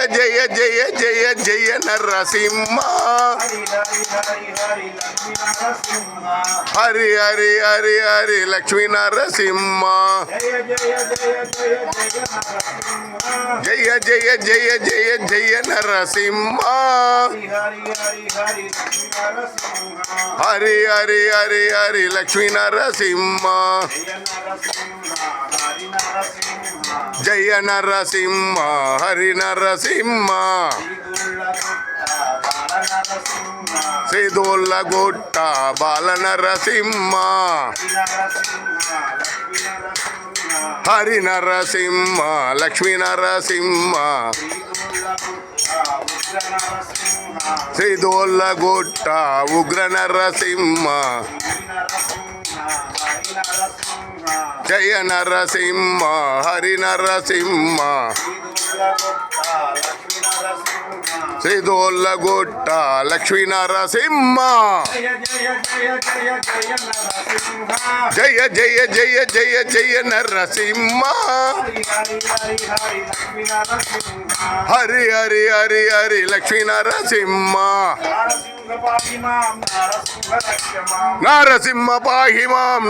జయ జయ జయ జయ నరసింహ హరి హరి హరి హరి లక్ష్మీ నరసింహ జయ జయ జయ జయ జయ నరసింహ హరి హరి హరి హరి లక్ష్మీ నరసింహ జయ నరసింహ హరి నరసింహ శ్రీదోళ్ళగుట్ట బాల నరసింహ హరి నరసింహ లక్ష్మీ నరసింహ శ్రీదోళ్ళగుట్ట ఉగ్ర నరసింహ జయ నరసింహ హరి నరసింహ శ్రీదోళ్ళగుట్ట లక్ష్మీ నరసింహ జయ జయ జయ జయ జయ నరసింహ హరి హరి హరి హరి లక్ష్మీ నరసింహ నరసింహ పాహి మాం